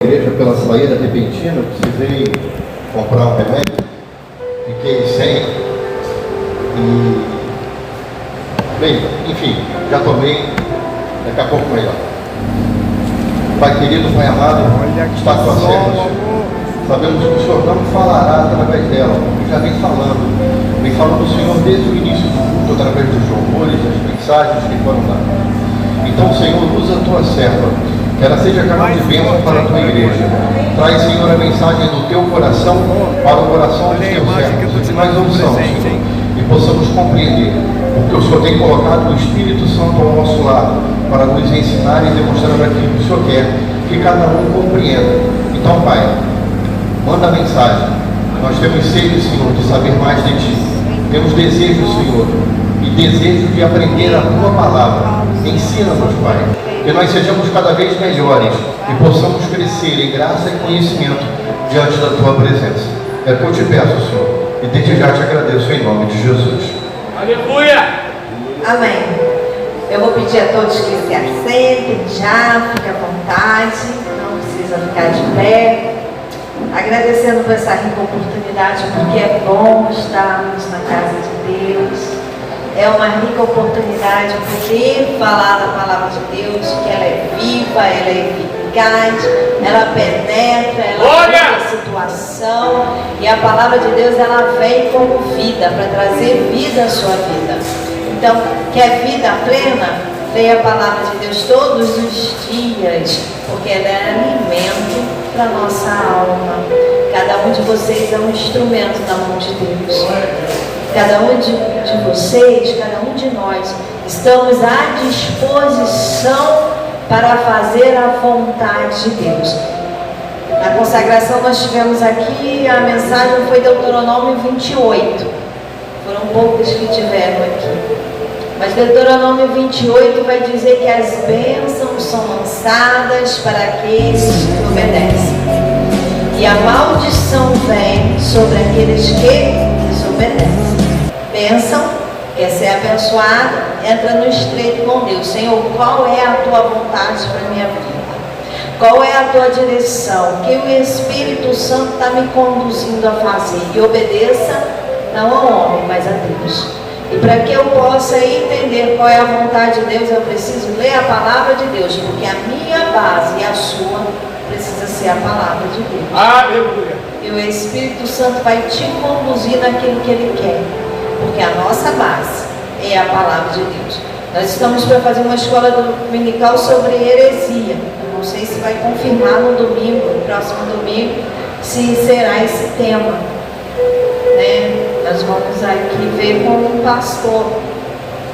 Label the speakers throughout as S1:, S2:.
S1: Igreja pela saída repentina, eu precisei comprar um remédio, fiquei sem e, bem, enfim, já tomei, daqui a pouco melhor. Pai querido, Pai amado, está com a serva, Senhor. Sabemos que o Senhor não falará através dela, porque já vem falando do Senhor desde o início do culto, através dos louvores, das mensagens que foram dadas. Então, Senhor, usa a tua serva, que ela seja canal de bênção para a tua igreja. Traz, Senhor, a mensagem do teu coração para o coração dos teus servos, que nós ouçamos, Senhor, e possamos compreender o que o Senhor tem colocado o Espírito Santo ao nosso lado, para nos ensinar e demonstrar aquilo que o Senhor quer, que cada um compreenda. Então, Pai, manda a mensagem. Nós temos sede, Senhor, de saber mais de Ti. Temos desejo, Senhor, e desejo de aprender a Tua palavra. Ensina-nos, Pai, que nós sejamos cada vez melhores e possamos crescer em graça e conhecimento diante da Tua presença. É o que eu te peço, Senhor, e desde já te agradeço em nome de Jesus.
S2: Aleluia!
S3: Amém. Eu vou pedir a todos que se assentem já, fiquem à vontade, não precisa ficar de pé. Agradecendo por essa rica oportunidade, porque é bom estarmos na casa de Deus. É uma rica oportunidade poder falar da palavra de Deus, que ela é viva, ela é eficaz, ela penetra, ela muda a situação. E a palavra de Deus, ela vem como vida, para trazer vida à sua vida. Então, quer vida plena? Leia a palavra de Deus todos os dias, porque ela é alimento para a nossa alma. Cada um de vocês é um instrumento na mão de Deus. Cada um de vocês, cada um de nós, estamos à disposição para fazer a vontade de Deus. Na consagração nós tivemos aqui, a mensagem foi Deuteronômio 28. Foram poucos que tiveram aqui. Mas Deuteronômio 28 vai dizer que as bênçãos são lançadas para aqueles que obedecem. E a maldição vem sobre aqueles que desobedecem. Bênção, quer ser abençoado, entra no estreito com Deus. Senhor, qual é a tua vontade para a minha vida? Qual é a tua direção? O que o Espírito Santo está me conduzindo a fazer? E obedeça não ao homem, mas a Deus. E para que eu possa entender qual é a vontade de Deus, eu preciso ler a palavra de Deus, porque a minha base e a sua precisa ser a palavra de Deus.
S2: Aleluia!
S3: E o Espírito Santo vai te conduzir naquilo que Ele quer, porque a nossa base é a palavra de Deus. Nós estamos para fazer uma escola dominical sobre heresia. Eu não sei se vai confirmar no domingo, no próximo domingo, se será esse tema, né? Nós vamos aqui ver com um pastor,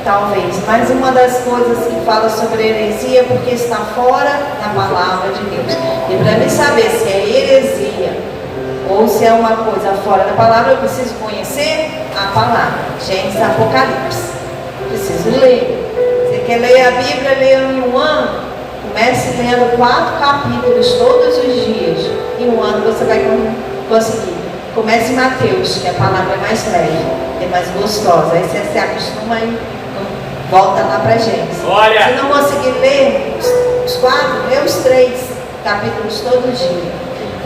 S3: talvez. Mas uma das coisas que fala sobre heresia é porque está fora da palavra de Deus. E para mim saber se é heresia ou se é uma coisa fora da palavra, eu preciso conhecer a palavra. Gênesis, Apocalipse. Preciso ler. Você quer ler a Bíblia, leia em um ano? Comece lendo 4 capítulos todos os dias. Em um ano você vai conseguir. Comece em Mateus, que a palavra é mais leve, é mais gostosa. Aí você se acostuma e volta lá para Gênesis.
S2: Olha.
S3: Se não conseguir ler os 4, lê os 3 capítulos todo dia.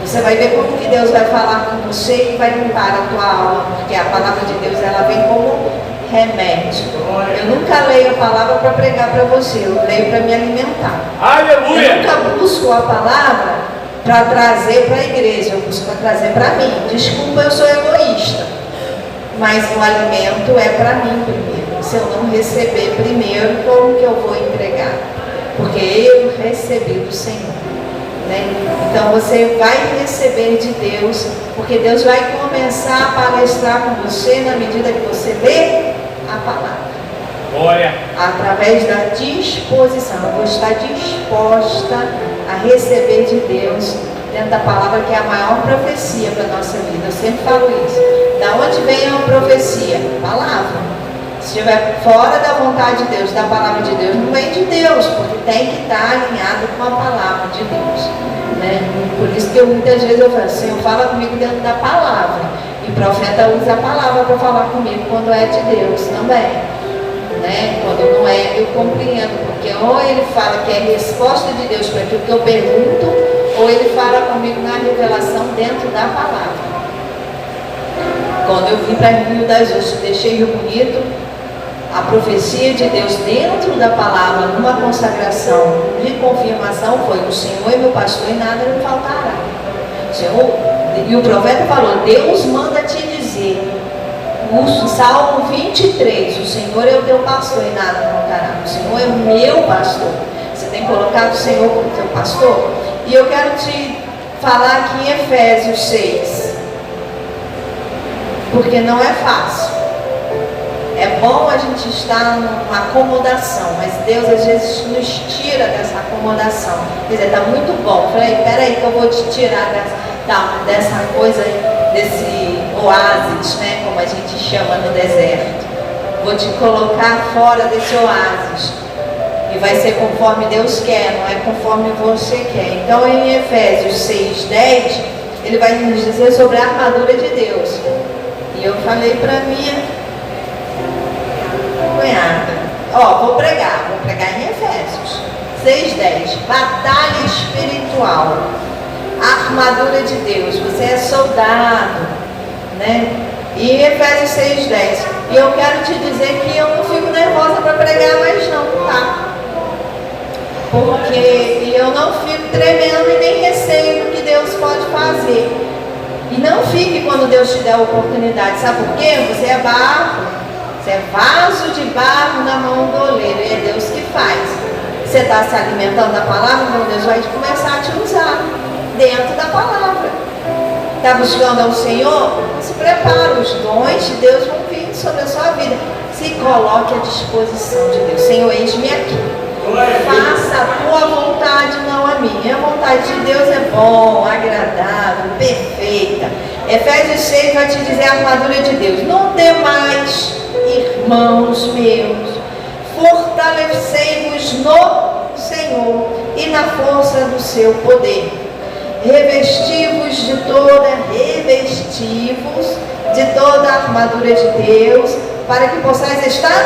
S3: Você vai ver como que Deus vai falar com você e vai limpar a tua alma, porque a palavra de Deus ela vem como remédio. Eu nunca leio a palavra para pregar para você, eu leio para me alimentar.
S2: Aleluia!
S3: Eu nunca busco a palavra para trazer para a igreja, eu busco para trazer para mim. Desculpa, eu sou egoísta, mas o alimento é para mim primeiro. Se eu não receber primeiro, como que eu vou entregar? Porque eu recebi do Senhor, né? Então você vai receber de Deus, porque Deus vai começar a palestrar com você na medida que você lê a palavra.
S2: Glória!
S3: Através da disposição, eu vou estar disposta a receber de Deus dentro da palavra, que é a maior profecia para a nossa vida. Eu sempre falo isso. Da onde vem a profecia? Palavra. Se estiver fora da vontade de Deus, da palavra de Deus, não vem de Deus, porque tem que estar alinhado com a palavra de Deus, né? Por isso que muitas vezes eu falo, Senhor, fala comigo dentro da palavra. E o profeta usa a palavra para falar comigo quando é de Deus também, né? Quando não é, eu compreendo, porque ou ele fala que é resposta de Deus para aquilo que eu pergunto, ou ele fala comigo na revelação dentro da palavra. Quando eu vim para Rio das Ostras, deixei Rio Bonito, a profecia de Deus dentro da palavra, numa consagração de confirmação, foi: o Senhor é meu pastor e nada me faltará. Senhor, e o profeta falou: Deus manda te dizer, o Salmo 23, o Senhor é o teu pastor e nada me faltará. O Senhor é o meu pastor. Você tem colocado o Senhor como teu pastor? E eu quero te falar aqui em Efésios 6, porque não é fácil. É bom a gente estar numa acomodação, mas Deus às vezes nos tira dessa acomodação. Quer dizer, está muito bom. Falei, peraí que eu vou te tirar dessa coisa, desse oásis, né? Como a gente chama no deserto. Vou te colocar fora desse oásis. E vai ser conforme Deus quer, não é conforme você quer. Então em Efésios 6:10, ele vai nos dizer sobre a armadura de Deus. E eu falei para minha cunhada, vou pregar em Efésios 6:10, batalha espiritual, armadura de Deus. Você é soldado, né? E em Efésios 6:10, e eu quero te dizer que eu não fico nervosa para pregar mais não, tá? Porque eu não fico tremendo e nem receio do que Deus pode fazer. E não fique quando Deus te der a oportunidade. Sabe por quê? Você é barro. Você é vaso de barro na mão do oleiro. E é Deus que faz. Você está se alimentando da palavra, então Deus vai começar a te usar dentro da palavra. Está buscando ao Senhor? Se prepara. Os dons de Deus vão vir sobre a sua vida. Se coloque à disposição de Deus. Senhor, eis-me aqui. Faça a tua vontade, não a minha. A vontade de Deus é bom, agradável, perfeita. Efésios 6 vai te dizer a armadura de Deus. Não temais, irmãos meus, fortalecei-vos no Senhor e na força do seu poder. Revesti-vos de toda a armadura de Deus, para que possais estar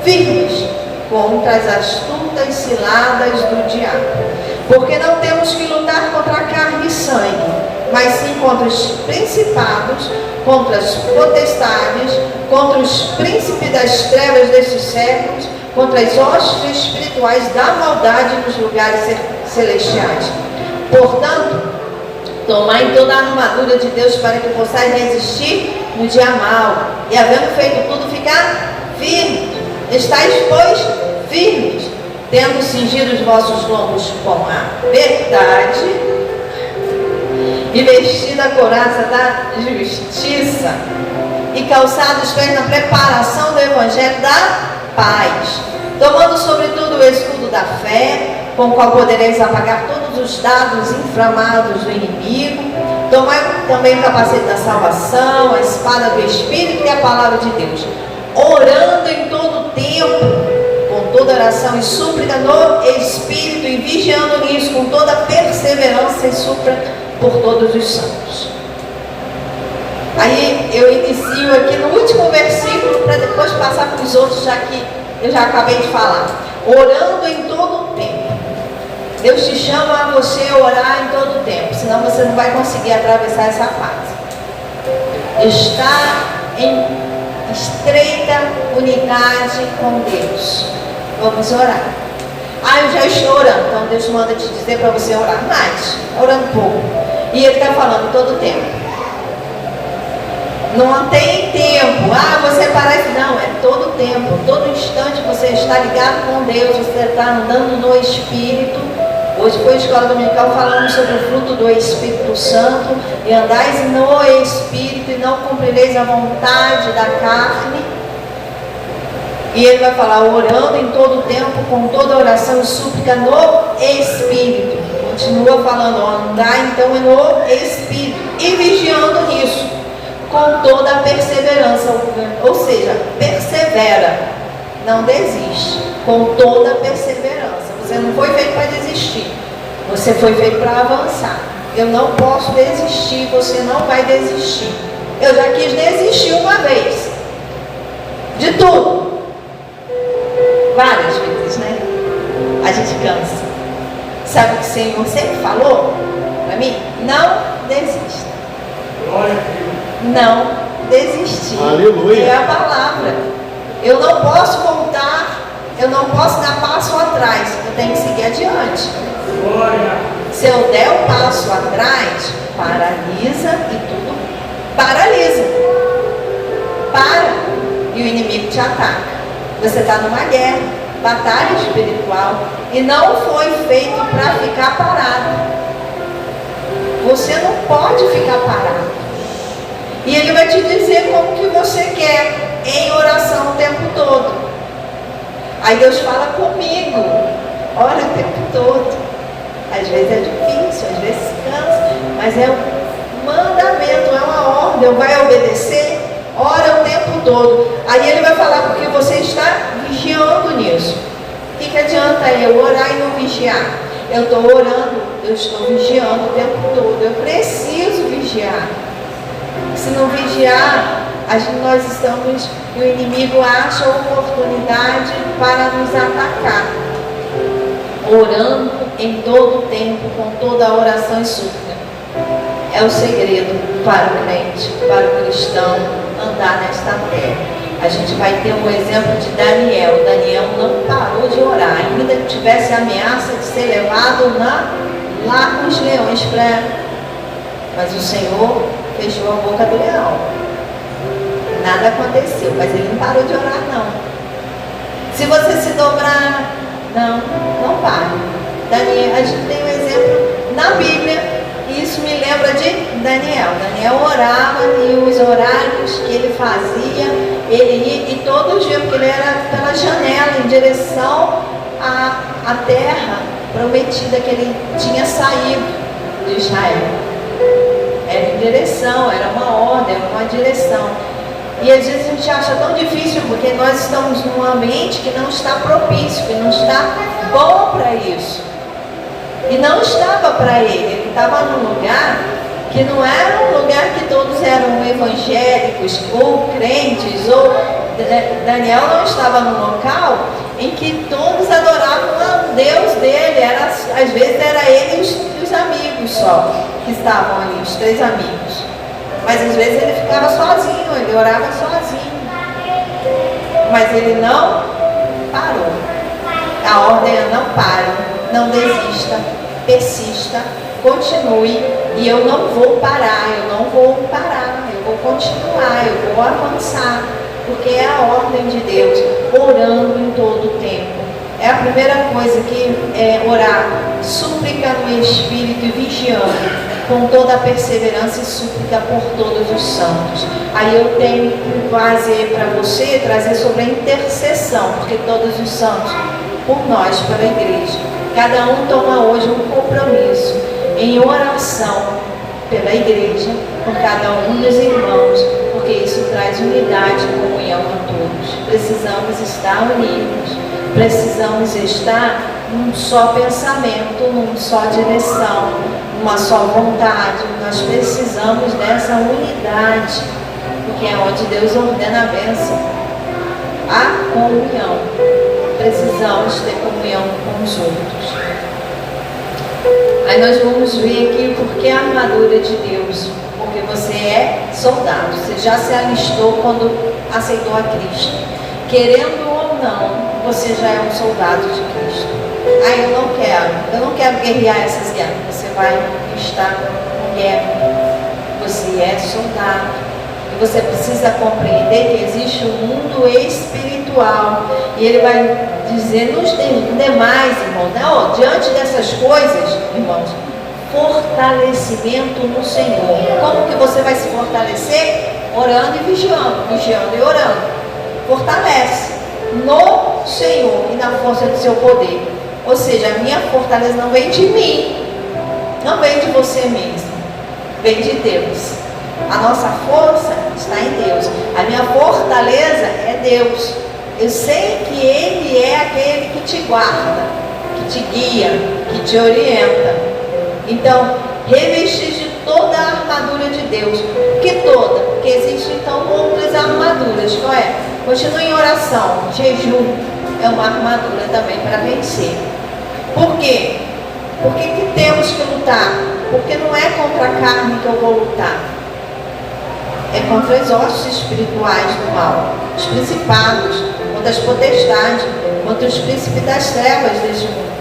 S3: firmes contra as astutas ciladas do diabo. Porque não temos que lutar contra a carne e sangue, mas sim contra os principados, contra as potestades, contra os príncipes das trevas destes séculos, contra as hostes espirituais da maldade nos lugares celestiais. Portanto, tomai toda a armadura de Deus para que possais resistir no dia mal, e havendo feito tudo, ficar firmes. Estais, pois, firmes, tendo cingido os vossos lombos com a verdade e vestida a couraça da justiça e calçados os pés na preparação do evangelho da paz, tomando sobretudo o escudo da fé, com o qual podereis apagar todos os dardos inflamados do inimigo. Tomai também o capacete da salvação, a espada do Espírito e a palavra de Deus, orando em todo tempo, com toda oração e súplica no Espírito, e vigiando nisso com toda perseverança e súplica por todos os santos. Aí eu inicio aqui no último versículo, para depois passar para os outros, já que eu já acabei de falar. Orando em todo o tempo. Deus te chama a você orar em todo o tempo, senão você não vai conseguir atravessar essa fase. Estar em estreita unidade com Deus. Vamos orar. Eu já estou orando. Então Deus manda te dizer para você orar mais, orando pouco. E Ele está falando todo o tempo. Não tem tempo. Você parece. Não, é todo o tempo. Todo instante você está ligado com Deus. Você está andando no Espírito. Hoje foi a escola dominical falando sobre o fruto do Espírito Santo. E andais no Espírito e não cumprireis a vontade da carne. E ele vai falar, orando em todo o tempo, com toda oração e súplica no Espírito. Continua falando, andar então no Espírito. E vigiando nisso, com toda a perseverança. Ou seja, persevera. Não desiste. Com toda a perseverança. Você não foi feito para desistir. Você foi feito para avançar. Eu não posso desistir, você não vai desistir. Eu já quis desistir uma vez. De tudo. Várias vezes, né? A gente cansa. Sabe o que o Senhor sempre falou? para mim? Não desista.
S2: Glória a Deus.
S3: Não desistir.
S1: Aleluia.
S3: É a palavra. Eu não posso voltar, eu não posso dar passo atrás, eu tenho que seguir adiante.
S2: Glória.
S3: Se eu der o passo atrás, paralisa e tudo paralisa. Para e o inimigo te ataca. Você está numa guerra, batalha espiritual, e não foi feito para ficar parado. Você não pode ficar parado. E ele vai te dizer como que você quer, em oração o tempo todo. Aí Deus fala comigo, ora o tempo todo. Às vezes é difícil, às vezes cansa, mas é um mandamento, é uma ordem, vai obedecer, ora o tempo todo. Aí ele vai falar porque você está vigiando nisso. O que adianta eu orar e não vigiar? Eu estou orando, eu estou vigiando o tempo todo, eu preciso vigiar. Se não vigiar, nós estamos, e o inimigo acha oportunidade para nos atacar. Orando em todo o tempo, com toda a oração e súplica. É o segredo para o crente, para o cristão andar nesta terra. A gente vai ter um exemplo de Daniel. Daniel não parou de orar, ainda que tivesse a ameaça de ser levado lá com os leões mas o Senhor fechou a boca do leão. Nada aconteceu, mas ele não parou de orar, não. Se você se dobrar, não pare. Daniel, a gente tem um exemplo na Bíblia, e isso me lembra de Daniel. Daniel orava e os horários que ele fazia, ele ia, e todos os dias, porque ele era pela janela em direção à terra prometida que ele tinha saído de Israel. Era em direção, era uma ordem, era uma direção. E às vezes a gente acha tão difícil porque nós estamos num ambiente que não está propício, que não está bom para isso. E não estava para ele estava num lugar que não era um lugar que todos eram evangélicos ou crentes, ou Daniel não estava num local em que todos adoravam o Deus dele, às vezes era ele e os amigos só que estavam ali, os 3 amigos. Mas às vezes ele ficava sozinho, ele orava sozinho. Mas ele não parou. A ordem é não pare, não desista, persista, continue. E eu não vou parar, eu vou continuar, eu vou avançar. Porque é a ordem de Deus, orando em todo o tempo. É a primeira coisa que é orar, súplica no Espírito e vigiando, com toda a perseverança e súplica por todos os santos. Aí eu tenho que trazer sobre a intercessão, porque todos os santos, por nós, pela igreja, cada um toma hoje um compromisso em oração pela igreja, por cada um dos irmãos, porque isso traz unidade e comunhão a todos. Precisamos estar unidos, precisamos estar num só pensamento, numa só direção, numa só vontade. Nós precisamos dessa unidade, porque é onde Deus ordena a bênção, a comunhão. Precisamos ter comunhão com os outros. Aí nós vamos ver aqui porque a armadura de Deus, porque você é soldado, você já se alistou quando aceitou a Cristo. Querendo ou não, você já é um soldado de Cristo. Eu não quero guerrear essas guerras. Você vai estar em guerra. Você é soldado. E você precisa compreender que existe um mundo espiritual. E ele vai dizer nos demais, irmãos, né? Diante dessas coisas, irmãos, fortalecimento no Senhor. Como que você vai se fortalecer? Orando e vigiando e orando. Fortalece no Senhor e na força do seu poder. Ou seja, a minha fortaleza não vem de mim, não vem de você mesmo, vem de Deus. A nossa força está em Deus. A minha fortaleza é Deus. Eu sei que Ele é aquele que te guarda, que te guia, que te orienta. Então, revestir de toda a armadura de Deus. Que toda? Porque existem então outras armaduras. Qual é? Continue em oração. Jejum é uma armadura também para vencer. Por quê? Por que temos que lutar? porque não é contra a carne que eu vou lutar. É contra as hostes espirituais do mal, os principados, contra as potestades, contra os príncipes das trevas deste mundo,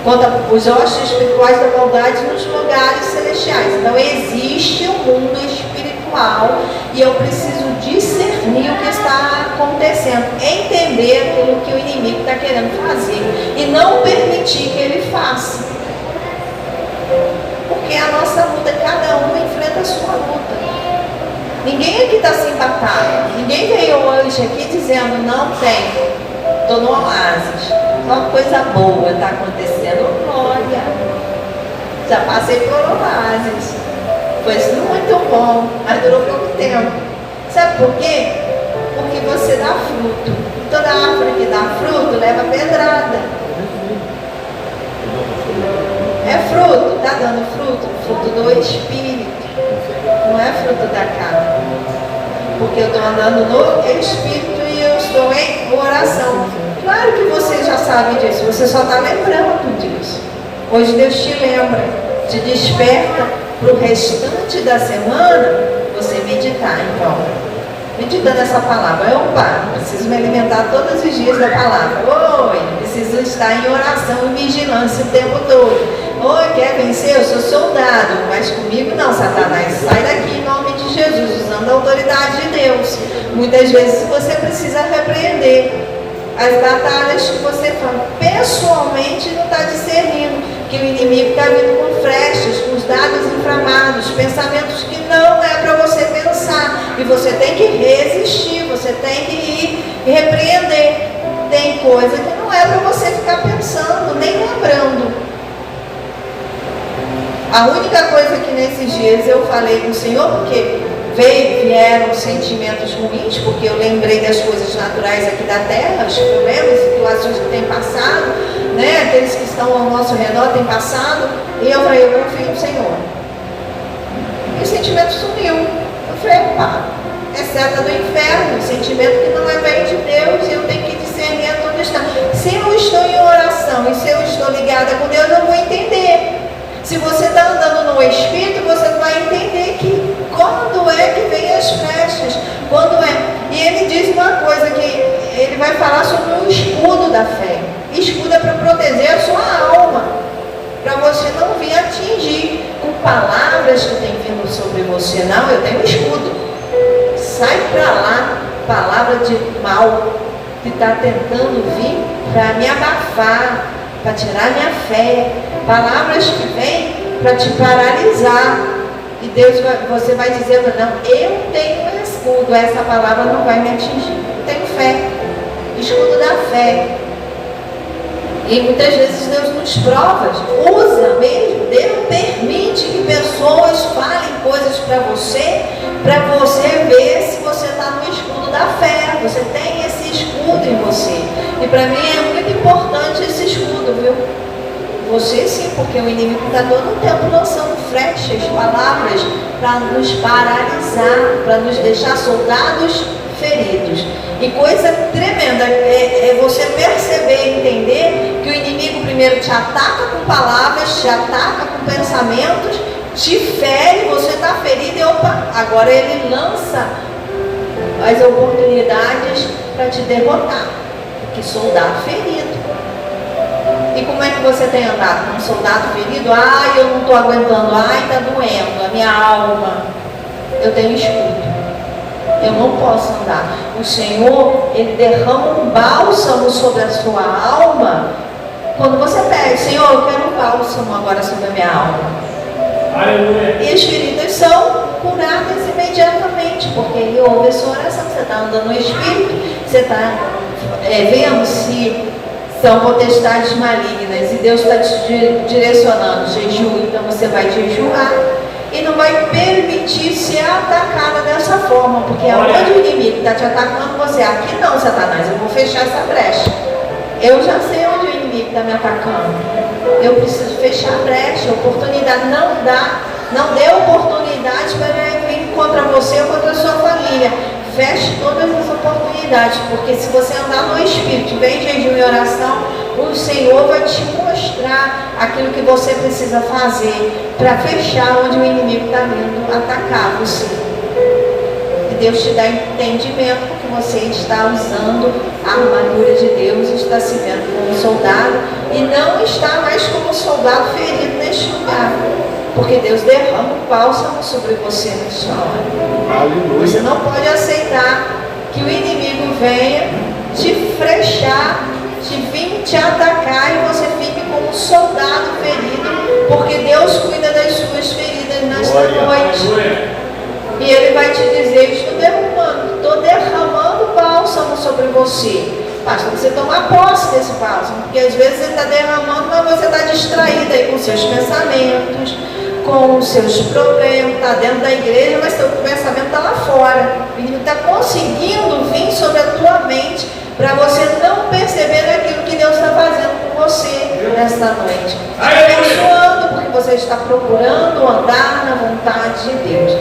S3: contra os hostes espirituais da maldade nos lugares celestiais. Então existe um mundo espiritual e eu preciso discernir o que está acontecendo, entender aquilo que o inimigo está querendo fazer e não permitir que ele faça. Porque a nossa luta, cada um enfrenta a sua luta. Ninguém aqui está sem batalha. Ninguém veio hoje aqui dizendo, não tem, estou no oásis, só coisa boa está acontecendo. Glória, já passei por oásis, foi muito bom, mas durou pouco tempo. Sabe por quê? Porque você dá fruto. Toda árvore que dá fruto leva pedrada. É fruto, está dando fruto? Fruto do Espírito. Não é fruto da carne, porque eu estou andando no Espírito e eu estou em oração. Claro que você já sabe disso, você só está lembrando disso. Hoje Deus te lembra, te desperta para o restante da semana, você meditar. Então, medita nessa palavra. Opa, preciso me alimentar todos os dias da palavra. Oi, preciso estar em oração e vigilância o tempo todo. Oi, quer vencer? Eu sou soldado, mas comigo não, Satanás. Sai daqui em nome de Jesus, usando a autoridade de Deus. Muitas vezes você precisa repreender as batalhas que você fala. Pessoalmente não está discernindo que o inimigo está vindo com flechas, com os dados inflamados, pensamentos que não é para você pensar. E você tem que resistir, você tem que ir repreender. Tem coisa que não é para você ficar pensando, nem lembrando. A única coisa que nesses dias eu falei com o Senhor, porque vieram sentimentos ruins, porque eu lembrei das coisas naturais aqui da terra, os problemas, situações que têm passado, né? Aqueles que estão ao nosso redor têm passado, e eu falei, eu confio no Senhor. E o sentimento sumiu. Eu falei, pá, é seta do inferno, sentimento que não é bem de Deus, e eu tenho que discernir a todo instante. Se eu estou em oração e se eu estou ligada com Deus, eu vou entender. Se você está andando no Espírito, você vai entender que quando é que vem as flechas, quando é. E ele diz uma coisa que ele vai falar sobre o escudo da fé. Escudo é para proteger a sua alma, para você não vir atingir com palavras que tem vindo sobre você. Não, eu tenho escudo. Sai para lá, palavra de mal que está tentando vir para me abafar, para tirar minha fé, palavras que vêm para te paralisar. E Deus, você vai dizer, não, eu tenho um escudo, essa palavra não vai me atingir. Eu tenho fé, escudo da fé. E muitas vezes Deus nos prova, usa mesmo, Deus permite que pessoas falem coisas para você ver se você está no escudo da fé. Você tem esse escudo em você. E para mim é muito importante esse escudo, viu? Você sim, porque o inimigo está todo o tempo lançando flechas, palavras para nos paralisar, para nos deixar soldados feridos. E coisa tremenda é você perceber e entender que o inimigo primeiro te ataca com palavras, te ataca com pensamentos, te fere, você está ferido e opa, agora ele lança as oportunidades para te derrotar. Que soldado ferido. E como é que você tem andado? Com um soldado ferido? Ai, eu não estou aguentando. Ai, está doendo a minha alma. Eu tenho escudo. Eu não posso andar. O Senhor, Ele derrama um bálsamo sobre a sua alma. Quando você pede, Senhor, eu quero um bálsamo agora sobre a minha alma.
S2: Aleluia.
S3: E as feridas são curadas imediatamente, porque Ele ouve a sua oração. Você está andando no Espírito, você está vendo se são potestades malignas e Deus está te direcionando jejum, então você vai jejuar e não vai permitir ser atacada dessa forma, porque aonde o inimigo está te atacando, você, aqui não, Satanás, eu vou fechar essa brecha. Eu já sei onde o inimigo está me atacando. Eu preciso fechar a brecha, oportunidade. Não dê oportunidade para ele vir contra você ou contra a sua família. Feche todas as oportunidades, porque se você andar no Espírito, vem jejum e oração, o Senhor vai te moer. mostrar aquilo que você precisa fazer para fechar onde o inimigo está vindo atacar você. E Deus te dá entendimento porque você está usando a armadura de Deus, está se vendo como soldado e não está mais como soldado ferido neste lugar. Porque Deus derrama o bálsamo sobre você nesta hora.
S1: Aleluia.
S3: Você não pode aceitar que o inimigo venha te frechar, te atacar e você fique como um soldado ferido, porque Deus cuida das suas feridas nesta noite. E Ele vai te dizer: estou derramando bálsamo sobre você. Basta você tomar posse desse bálsamo, porque às vezes Ele está derramando, mas você está distraído aí com seus pensamentos, com os seus problemas, está dentro da igreja, mas seu pensamento está lá fora. O inimigo está conseguindo vir sobre a tua mente para você não perceber aquilo que Deus está fazendo com você nesta noite. Abençoando, porque você está procurando andar na vontade de Deus.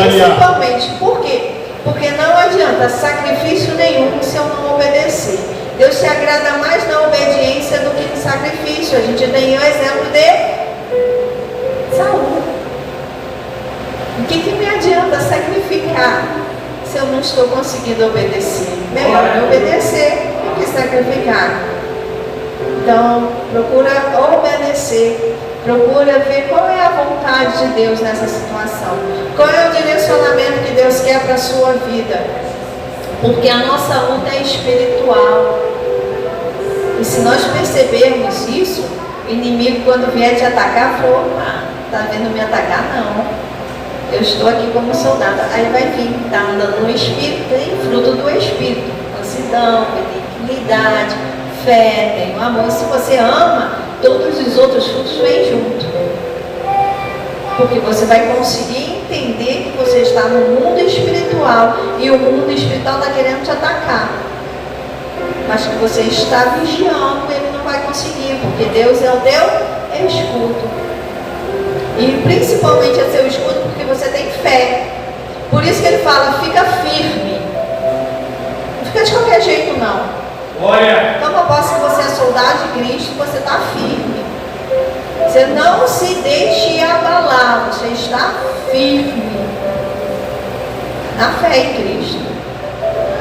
S3: Principalmente, por quê? Porque não adianta sacrifício nenhum se eu não obedecer. Deus se agrada mais na obediência do que no sacrifício. A gente tem o exemplo de Saul. O que me adianta sacrificar se eu não estou conseguindo obedecer? Melhor me obedecer do que sacrificar. Então, procura obedecer. Procura ver qual é a vontade de Deus nessa situação. Qual é o direcionamento que Deus quer para a sua vida. Porque a nossa luta é espiritual. E se nós percebermos isso, o inimigo, quando vier te atacar, falou: está vindo me atacar? Não. Eu estou aqui como soldado. Aí vai vir, está andando no Espírito, tem fruto do Espírito. Mansidão, benignidade, fé, tem o amor. Se você ama, todos os outros frutos vêm junto. Porque você vai conseguir entender que você está no mundo espiritual e o mundo espiritual está querendo te atacar. Mas que você está vigiando, ele não vai conseguir, porque Deus é o teu escudo. E principalmente é seu escudo porque você tem fé. Por isso que ele fala: fica firme. Não fica de qualquer jeito, não. Toma posse que você é soldado de Cristo, você está firme. Você não se deixe abalar, você está firme na fé em Cristo.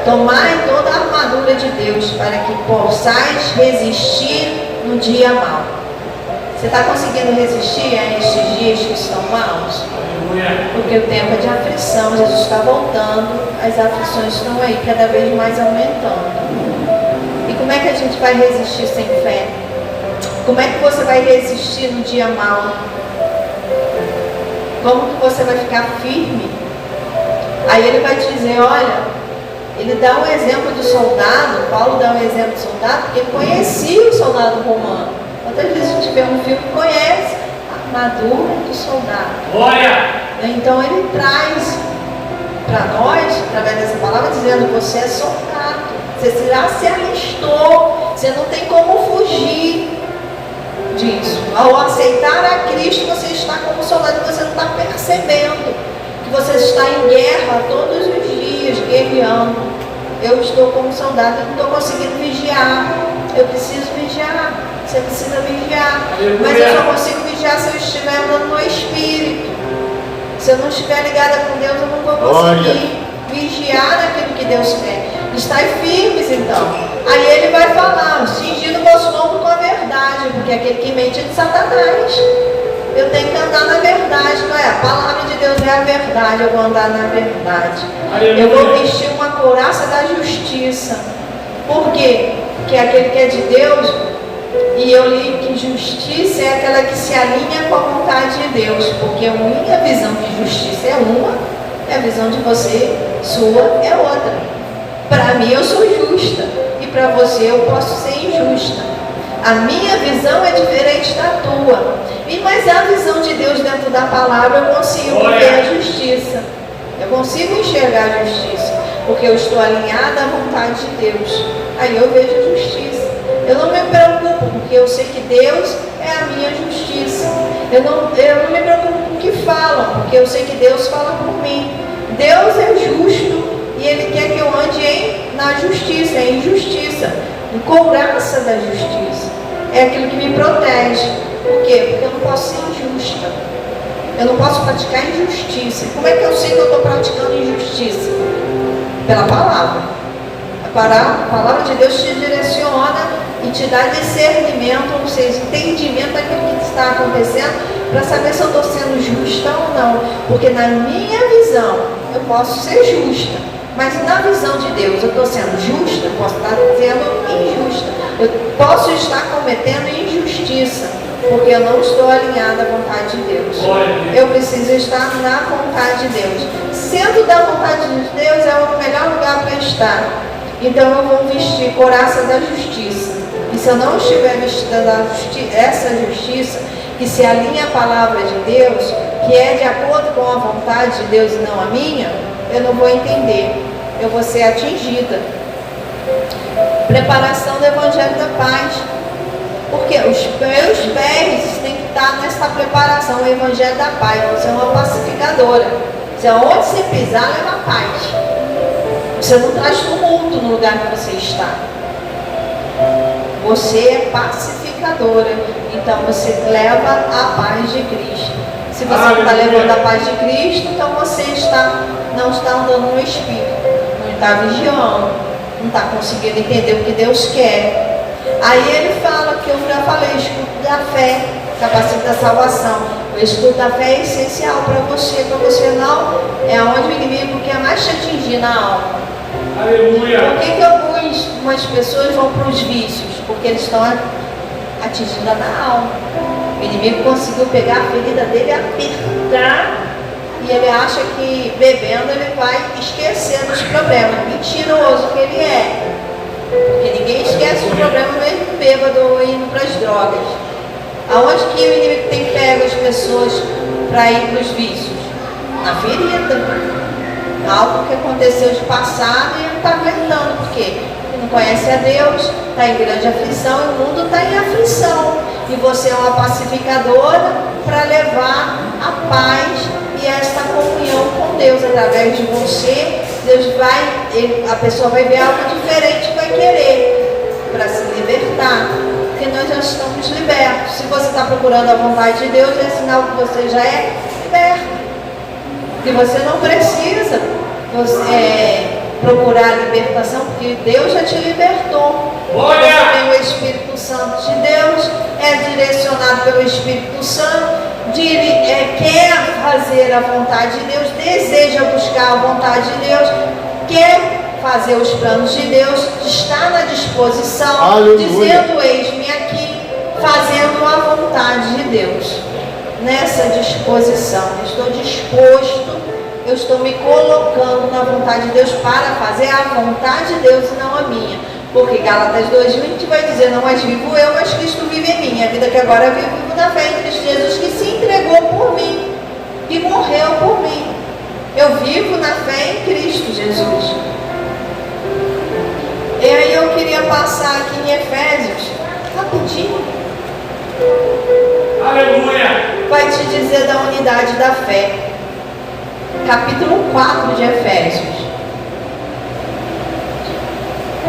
S3: Tomai toda a armadura de Deus para que possais resistir no dia mau. Você está conseguindo resistir a estes dias que estão maus? Porque o tempo é de aflição, Jesus está voltando, as aflições estão aí cada vez mais aumentando. E como é que a gente vai resistir sem fé? Como é que você vai resistir no dia mau? Como que você vai ficar firme? Aí ele vai te dizer: olha, ele dá um exemplo do soldado, Paulo dá um exemplo do soldado, porque ele conhecia o soldado romano. Quantas vezes a gente vê um filme e conhece a armadura do soldado? Então ele traz para nós, através dessa palavra, dizendo: você é soldado, você já se alistou, você não tem como fugir disso. Ao aceitar a Cristo, você está como soldado, você não está percebendo que você está em guerra todos os dias, guerreando. Eu estou como soldado, eu não estou conseguindo vigiar. Eu preciso vigiar. Você precisa vigiar. Mas eu só consigo vigiar se eu estiver andando no Espírito. Se eu não estiver ligada com Deus, eu não vou conseguir vigiar naquilo que Deus quer. Estai firmes, então. Aí ele vai falar: cingindo o vosso lombro com a verdade, porque aquele que mente é de Satanás. Eu tenho que andar na verdade, não é? A palavra de Deus é a verdade, eu vou andar na verdade. Eu vou vestir uma couraça da justiça. Por quê? Porque aquele que é de Deus, e eu li que justiça é aquela que se alinha com a vontade de Deus, porque a minha visão de justiça é uma, e a visão de você, sua, é outra. Para mim eu sou justa, e para você eu posso ser injusta. A minha visão é diferente da tua. Mas a visão de Deus dentro da palavra, eu consigo ver a justiça. Eu consigo enxergar a justiça, porque eu estou alinhada à vontade de Deus. Aí eu vejo a justiça. Eu não me preocupo, porque eu sei que Deus é a minha justiça. Eu não me preocupo com o que falam, porque eu sei que Deus fala por mim. Deus é justo e Ele quer que eu ande na justiça, em justiça, em couraça da justiça. é aquilo que me protege. Por quê? Porque eu não posso ser injusta. Eu não posso praticar injustiça. Como é que eu sei que eu estou praticando injustiça? Pela palavra. A palavra de Deus te direciona e te dá discernimento, ou seja, entendimento daquilo que está acontecendo, para saber se eu estou sendo justa ou não. Porque na minha visão, eu posso ser justa, mas na visão de Deus, eu estou sendo justa, eu posso estar sendo injusta. Eu posso estar cometendo injustiça, porque eu não estou alinhada à vontade de Deus. Eu preciso estar na vontade de Deus. Sendo da vontade de Deus, é o melhor lugar para estar. Então eu vou vestir couraça da justiça. E se eu não estiver vestida essa justiça, que se alinha à palavra de Deus, que é de acordo com a vontade de Deus e não a minha, eu não vou entender. Eu vou ser atingida. Preparação do Evangelho da Paz. Porque os meus pés têm que estar nessa preparação, o Evangelho da Paz. Você é uma pacificadora. Você, onde você pisar, leva paz. Você não traz tumulto no lugar que você está. Você é pacificadora. Então você leva a paz de Cristo. Se você não está levando a paz de Cristo, então você não está andando no Espírito. Não está vigiando. Não está conseguindo entender o que Deus quer. Aí ele fala, que eu já falei, estudo da fé, capacita da salvação. O estudo da fé é essencial para você não, é onde o inimigo quer mais te atingir na alma.
S2: Aleluia.
S3: Por que algumas pessoas vão para os vícios? Porque eles estão atingindo na alma. O inimigo conseguiu pegar a ferida dele, apertar, e ele acha que bebendo ele vai esquecer dos problemas. Mentiroso que ele é. Porque ninguém esquece o problema mesmo bêbado indo para as drogas. Aonde que o inimigo tem pego as pessoas para ir para os vícios? Na ferida. Algo que aconteceu de passado e ele está aguentando. Por quê? Porque não conhece a Deus, está em grande aflição e o mundo está em aflição. E você é uma pacificadora para levar a paz e esta comunhão com Deus através de você. Deus a pessoa vai ver algo diferente e vai querer para se libertar. Porque nós já estamos libertos. Se você está procurando a vontade de Deus, é sinal que você já é liberto. Que você não precisa procurar a libertação, porque Deus já te libertou. Você tem o Espírito Santo de Deus, é direcionado pelo Espírito Santo, quer fazer a vontade de Deus, deseja buscar a vontade de Deus, quer fazer os planos de Deus, está na disposição,
S1: Aleluia.
S3: Dizendo, eis-me aqui, fazendo a vontade de Deus. Nessa disposição, estou disposto, eu estou me colocando na vontade de Deus para fazer a vontade de Deus e não a minha. Porque Gálatas 2:20 vai dizer, não mais vivo eu, mas Cristo vive em mim. A vida que agora eu vivo na fé em Cristo Jesus, que se entregou por mim e morreu por mim. Eu vivo na fé em Cristo Jesus. E aí eu queria passar aqui em Efésios, rapidinho.
S2: Aleluia.
S3: Vai te dizer da unidade da fé. Capítulo 4 de Efésios.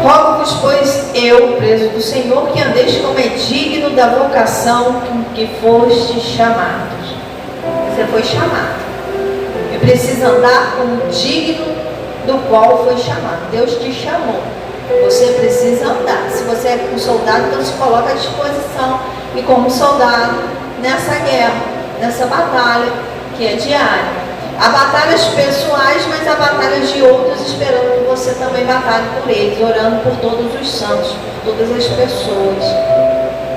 S3: Rogo-vos, pois, eu, preso do Senhor, que andeis como é digno da vocação que fostes chamados. Você foi chamado. E precisa andar como digno do qual foi chamado. Deus te chamou. Você precisa andar. Se você é um soldado, então se coloca à disposição. E como soldado, nessa guerra, nessa batalha, que é diária. Há batalhas pessoais, mas há batalhas de outros, esperando que você também batalhe por eles, orando por todos os santos, por todas as pessoas.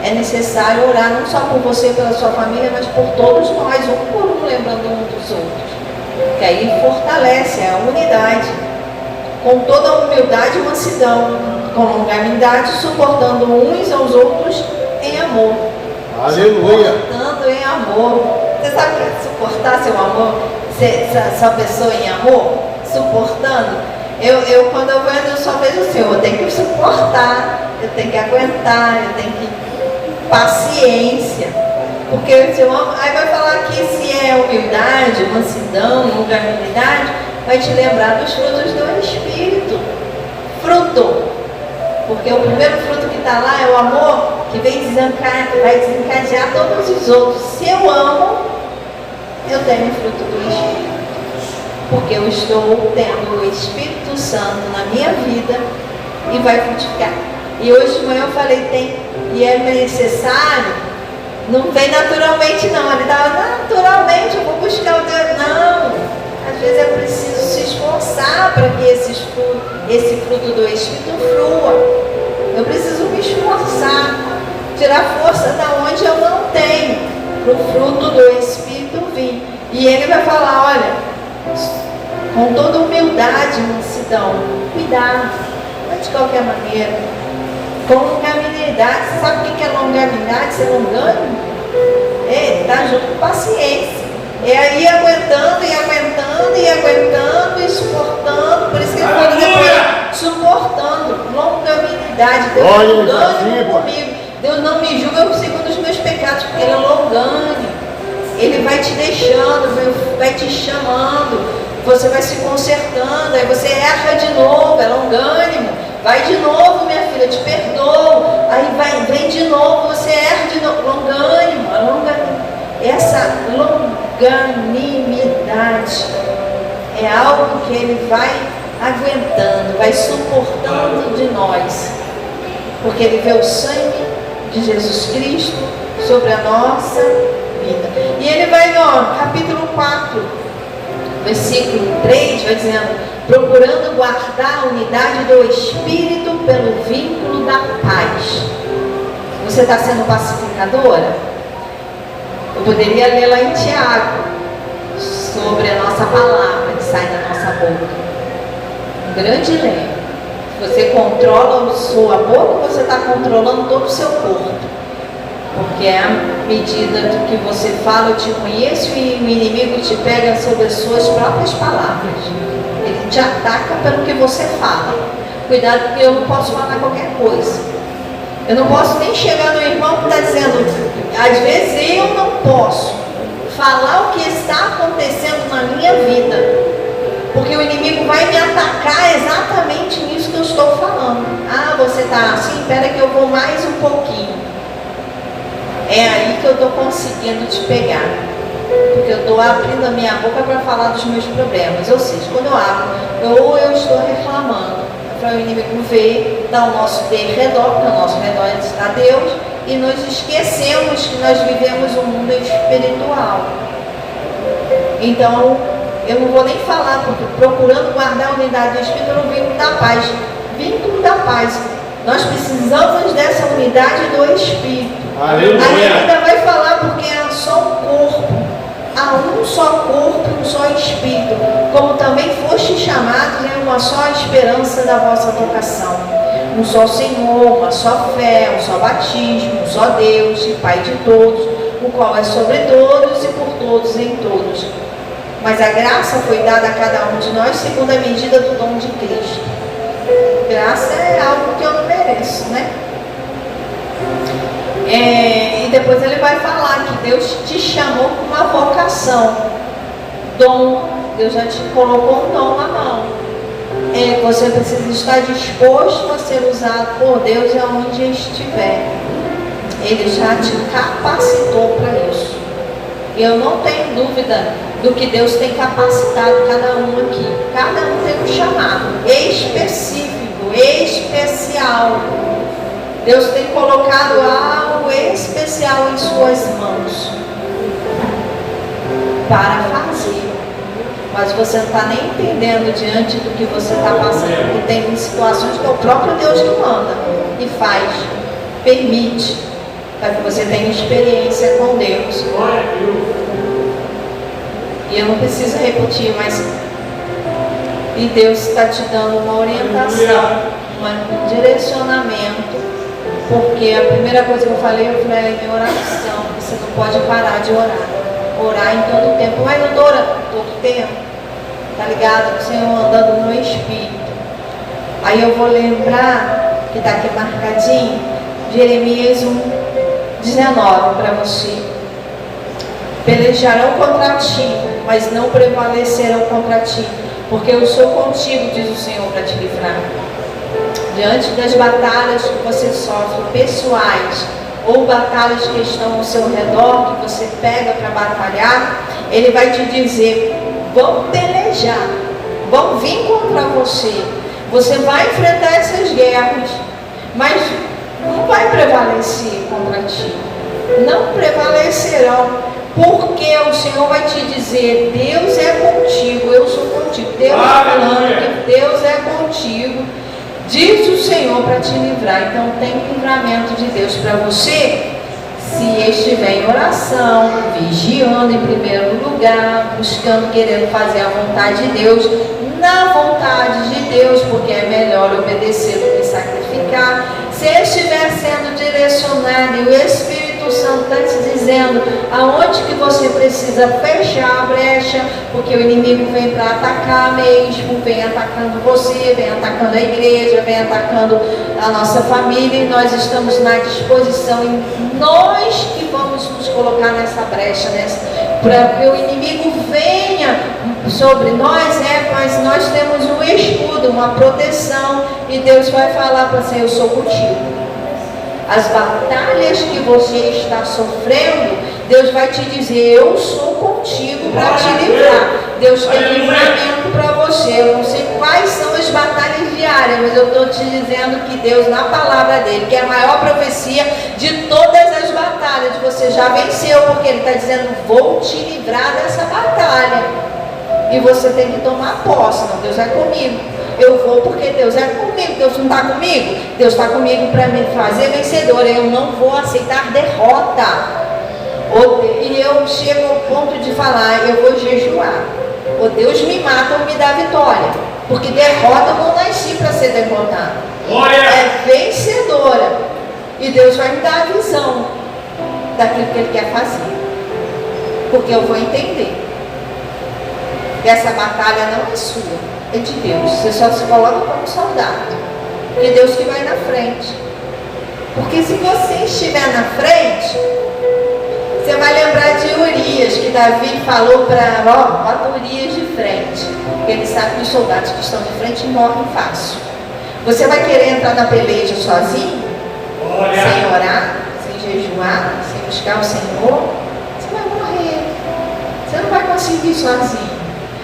S3: É necessário orar não só por você e pela sua família, mas por todos nós, um por um, lembrando um dos outros. Que aí fortalece a unidade, com toda a humildade e mansidão, com longanimidade, suportando uns aos outros em amor.
S1: Aleluia.
S3: Suportando em amor. Você sabe o que é suportar seu amor? Essa pessoa em amor? Suportando? Quando eu vejo, eu só vejo assim, eu tenho que suportar, eu tenho que aguentar, eu tenho que paciência. Porque se eu amo, aí vai falar que se é humildade, mansidão, longanimidade, vai te lembrar dos frutos do Espírito. Fruto. Porque o primeiro fruto que está lá é o amor. que vai desencadear todos os outros. Se eu amo, eu tenho fruto do Espírito. Porque eu estou tendo o Espírito Santo na minha vida e vai frutificar. E hoje de manhã eu falei, e é necessário, não vem naturalmente não. Ele estava naturalmente, eu vou buscar o Deus. Não, às vezes é preciso se esforçar para que esse fruto do Espírito flua. Eu preciso me esforçar, tirar força da onde eu não tenho, para o fruto do Espírito vir. E ele vai falar, olha, com toda humildade, mansidão, cuidado, não de qualquer maneira, com longanimidade. Você sabe o que é longanimidade? Ser longânimo? Está junto com paciência. É aí aguentando e suportando. Por isso que ele fala depois, suportando, longanimidade. Deus é longânimo comigo. Deus não me julga segundo os meus pecados, porque Ele é longânimo. Ele vai te deixando, vai te chamando. Você vai se consertando, aí você erra de novo, é longânimo. Vai de novo, minha filha, te perdoo. Aí vem de novo, você erra de novo. Longânimo, essa longanimidade é algo que ele vai aguentando, vai suportando de nós. Porque ele vê o sangue de Jesus Cristo sobre a nossa vida. E ele vai no capítulo 4, versículo 3, vai dizendo: procurando guardar a unidade do Espírito pelo vínculo da paz. Você está sendo pacificadora? Eu poderia ler lá em Tiago, sobre a nossa palavra que sai da nossa boca. Um grande lema. Se você controla a sua boca, você está controlando todo o seu corpo. Porque à medida do que você fala, eu te conheço, e o inimigo te pega sobre as suas próprias palavras. Ele te ataca pelo que você fala. Cuidado, porque eu não posso falar qualquer coisa. Eu não posso nem chegar no irmão que está dizendo, às vezes eu não posso falar o que está acontecendo na minha vida, porque o inimigo vai me atacar exatamente nisso que eu estou falando. Ah, você está assim? Espera que eu vou mais um pouquinho. É aí que eu estou conseguindo te pegar, porque eu estou abrindo a minha boca para falar dos meus problemas. Ou seja, quando eu abro, ou eu estou reclamando, para o inimigo ver, dá o nosso derredor, porque o nosso redor está Deus, e nos esquecemos que nós vivemos um mundo espiritual. Então, eu não vou nem falar, porque procurando guardar a unidade do Espírito no vínculo da paz. Vínculo da paz. Nós precisamos dessa unidade do Espírito.
S2: Aleluia.
S3: Aí ainda vai falar, porque há só um corpo. Há um só corpo, um só Espírito, como também foste chamados em uma só esperança da vossa vocação. Um só Senhor, uma só fé, um só batismo, um só Deus e Pai de todos, o qual é sobre todos e por todos e em todos. Mas a graça foi dada a cada um de nós segundo a medida do dom de Cristo. Graça é algo que eu não mereço, né? E depois ele vai falar que Deus te chamou com uma vocação, dom. Deus já te colocou um dom na mão. Você precisa estar disposto a ser usado por Deus aonde estiver. Ele já te capacitou para isso. E eu não tenho dúvida do que Deus tem capacitado cada um aqui. Cada um tem um chamado específico, especial. Deus tem colocado algo especial em suas mãos para fazer. Mas você não está nem entendendo diante do que você está passando, porque tem situações que é o próprio Deus que manda e faz, permite, para que você tenha experiência com Deus. E eu não preciso repetir, mas e Deus está te dando uma orientação, um direcionamento. Porque a primeira coisa que eu falei em oração, você não pode parar de orar. Orar em todo tempo. Mas não estou orando todo tempo. Tá ligado? O Senhor andando no Espírito. Aí eu vou lembrar, que está aqui marcadinho, Jeremias 1:19 para você. Pelejarão contra ti, mas não prevalecerão contra ti. Porque eu sou contigo, diz o Senhor, para te livrar. Diante das batalhas que você sofre, pessoais, ou batalhas que estão ao seu redor, que você pega para batalhar, Ele vai te dizer: vão pelejar, vão vir contra você, você vai enfrentar essas guerras, mas não vai prevalecer contra ti, não prevalecerão, porque o Senhor vai te dizer: Deus é contigo, eu sou contigo. Deus está falando que Deus é contigo, diz o Senhor, para te livrar. Então tem livramento de Deus para você, se estiver em oração, vigiando em primeiro lugar, buscando, querendo fazer a vontade de Deus, na vontade de Deus, porque é melhor obedecer do que sacrificar. Se estiver sendo direcionado e o Espírito Santo está te dizendo aonde que você precisa fechar a brecha, porque o inimigo vem para atacar mesmo, vem atacando você, vem atacando a igreja, vem atacando a nossa família, e nós estamos na disposição, e nós que vamos nos colocar nessa brecha, para que o inimigo venha sobre nós, mas nós temos um escudo, uma proteção, e Deus vai falar para você: eu sou contigo. As batalhas que você está sofrendo, Deus vai te dizer: eu sou contigo para te livrar. Deus tem livramento para você. Eu não sei quais são as batalhas diárias, mas eu estou te dizendo que Deus, na palavra dele, que é a maior profecia de todas as batalhas, você já venceu, porque ele está dizendo: vou te livrar dessa batalha. E você tem que tomar posse. Não, Deus é comigo. Eu vou porque Deus é comigo. Deus não está comigo? Deus está comigo para me fazer vencedora. Eu não vou aceitar derrota. E eu chego ao ponto de falar: eu vou jejuar. Ou Deus me mata ou me dá vitória. Porque derrota eu não nasci para ser derrotada. É vencedora. E Deus vai me dar a visão daquilo que Ele quer fazer. Porque eu vou entender que essa batalha não é sua, é de Deus. Você só se coloca como soldado, porque Deus que vai na frente. Porque se você estiver na frente, você vai lembrar de Urias, que Davi falou para bota Urias de frente, porque ele sabe que os soldados que estão de frente morrem fácil. Você vai querer entrar na peleja sozinho, sem orar, sem jejuar, sem buscar o Senhor? Você vai morrer. Você não vai conseguir sozinho.